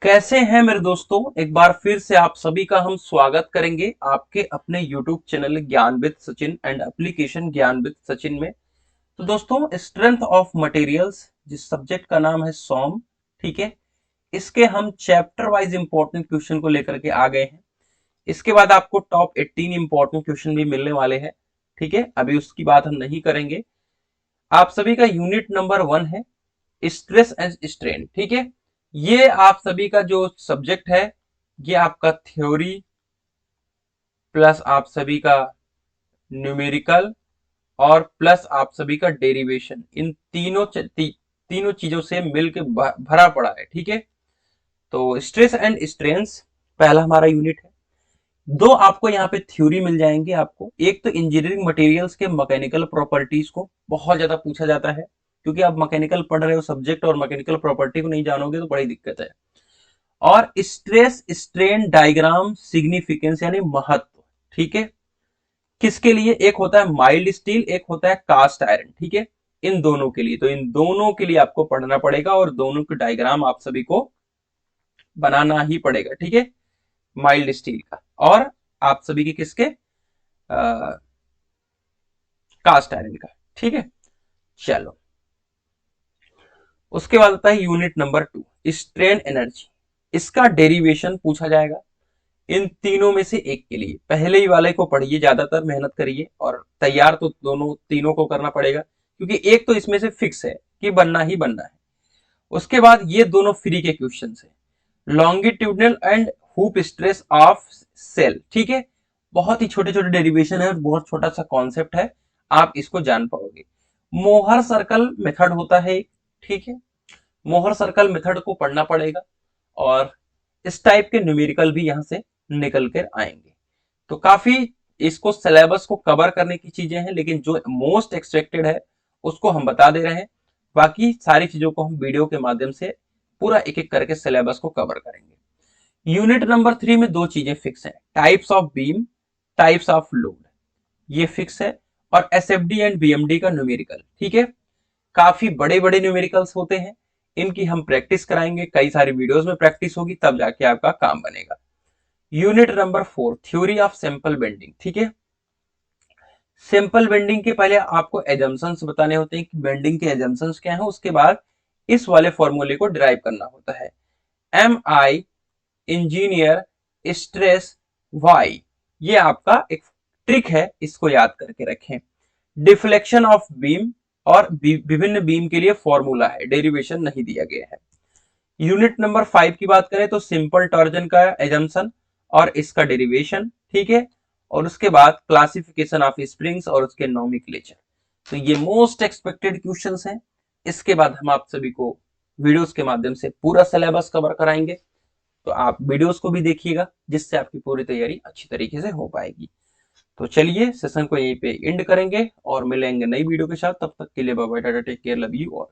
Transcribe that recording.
कैसे हैं मेरे दोस्तों। एक बार फिर से आप सभी का हम स्वागत करेंगे आपके अपने YouTube चैनल ज्ञान विद सचिन एंड एप्लीकेशन ज्ञान विद सचिन में। तो दोस्तों, स्ट्रेंथ ऑफ मटेरियल्स जिस सब्जेक्ट का नाम है सॉम, ठीक है, इसके हम चैप्टर वाइज इंपॉर्टेंट क्वेश्चन को लेकर के आ गए हैं। इसके बाद आपको टॉप 18 इंपॉर्टेंट क्वेश्चन भी मिलने वाले हैं। ठीक है, अभी उसकी बात हम नहीं करेंगे। आप सभी का यूनिट नंबर 1 है स्ट्रेस एंड स्ट्रेन। ठीक है, ये आप सभी का जो सब्जेक्ट है, ये आपका थ्योरी प्लस आप सभी का न्यूमेरिकल और प्लस आप सभी का डेरिवेशन, इन तीनों चीजों से मिलके भरा पड़ा है। ठीक है, तो स्ट्रेस एंड स्ट्रेन्स पहला हमारा यूनिट है। दो आपको यहाँ पे थ्योरी मिल जाएंगे। आपको एक तो इंजीनियरिंग मटेरियल्स के मैकेनिकल प्रॉपर्टीज को बहुत ज्यादा पूछा जाता है, क्योंकि आप मैकेनिकल पढ़ रहे हो सब्जेक्ट और मैकेनिकल प्रॉपर्टी को नहीं जानोगे तो बड़ी दिक्कत है। और स्ट्रेस स्ट्रेन डायग्राम सिग्निफिकेंस यानी महत्व। ठीक है, किसके लिए? एक होता है माइल्ड स्टील, एक होता है कास्ट आयरन। ठीक है, इन दोनों के लिए, तो इन दोनों के लिए आपको पढ़ना पड़ेगा और दोनों के डायग्राम आप सभी को बनाना ही पड़ेगा। ठीक है, माइल्ड स्टील का और आप सभी के किसके, कास्ट आयरन का। ठीक है, चलो उसके बाद आता है यूनिट नंबर 2 स्ट्रेन एनर्जी। इसका डेरिवेशन पूछा जाएगा इन तीनों में से एक के लिए। पहले ही वाले को पढ़िए, ज्यादातर मेहनत करिए और तैयार तो दोनों तीनों को करना पड़ेगा, क्योंकि एक तो इसमें से फिक्स है कि बनना ही बनना है। उसके बाद ये दोनों फ्री के क्वेश्चन है, longitudinal and hoop stress of cell. ठीक है, बहुत ही छोटे छोटे डेरिवेशन है और बहुत छोटा सा कॉन्सेप्ट है, आप इसको जान पाओगे। मोहर सर्कल मेथड होता है। ठीक है, मोहर सर्कल मेथड को पढ़ना पड़ेगा और इस टाइप के न्यूमेरिकल भी यहां से निकल कर आएंगे। तो काफी इसको सिलेबस को कवर करने की चीजें हैं, लेकिन जो मोस्ट एक्सपेक्टेड है उसको हम बता दे रहे हैं। बाकी सारी चीजों को हम वीडियो के माध्यम से पूरा एक एक करके सिलेबस को कवर करेंगे। यूनिट नंबर 3 में दो चीजें फिक्स हैं, types of beam, types of load, ये फिक्स है। और एसएफडी एंड बीएमडी का न्यूमेरिकल। ठीक है, काफी बड़े बड़े न्यूमेरिकल्स होते हैं, इनकी हम प्रैक्टिस कराएंगे, कई सारी वीडियोस में प्रैक्टिस होगी, तब जाके आपका काम बनेगा। Unit number 4 theory of simple bending. ठीक है, सिंपल बेंडिंग के पहले आपको एजम्पशंस बताने होते हैं कि बेंडिंग के एजम्पशंस क्या है, उसके बाद इस वाले फॉर्मूले को डिराइव करना होता है। M I engineer stress Y, ये आपका एक ट्रिक है, इसको याद करके रखें। डिफ्लेक्शन ऑफ बीम और विभिन्न बीम के लिए फॉर्मूला है, डेरिवेशन नहीं दिया गया है। यूनिट नंबर 5 की बात करें तो सिंपल टॉर्जन का एजम्पशन और इसका डेरिवेशन। ठीक है, और उसके बाद क्लासिफिकेशन ऑफ स्प्रिंग्स और उसके नोमेनक्लेचर। तो ये मोस्ट एक्सपेक्टेड क्वेश्चंस हैं। इसके बाद हम आप सभी को वीडियोस के माध्यम से पूरा सिलेबस कवर कराएंगे, तो आप वीडियोस को भी देखिएगा, जिससे आपकी पूरी तैयारी अच्छी तरीके से हो पाएगी। तो चलिए सेशन को यहीं पे एंड करेंगे और मिलेंगे नई वीडियो के साथ। तब तक के लिए bye bye, tata, take care, love you all.